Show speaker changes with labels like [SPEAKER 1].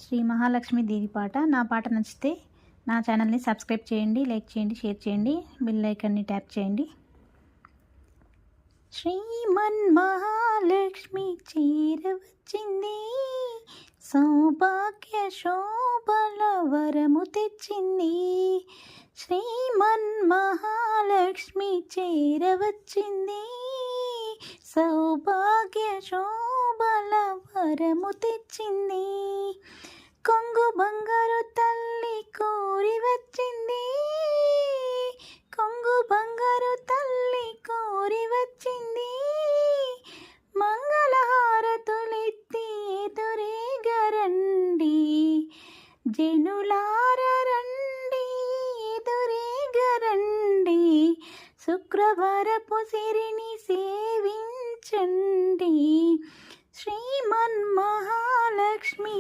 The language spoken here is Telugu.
[SPEAKER 1] శ్రీ మహాలక్ష్మి దేవి పాట. నా పాట నచ్చితే నా ఛానల్ని సబ్స్క్రైబ్ చేయండి, లైక్ చేయండి, షేర్ చేయండి, బెల్ ఐకాన్ని ట్యాప్ చేయండి. శ్రీమన్మహాలక్ష్మి చేరవచ్చింది, సౌభాగ్య శోభల వరము తెచ్చింది. శ్రీమన్మహాలక్ష్మి చేరవచ్చింది, సౌభాగ్య శోభల వరము తెచ్చింది. కొంగు బంగారు తల్లి కోరి వచ్చింది, కొంగు బంగారు తల్లి కోరి వచ్చింది. మంగళహారతులెత్తి ఎదురేగరండి, జనులార రండి ఎదురేగరండి. శుక్రవారపు సిరిని సేవించండి. శ్రీమన్మహాలక్ష్మి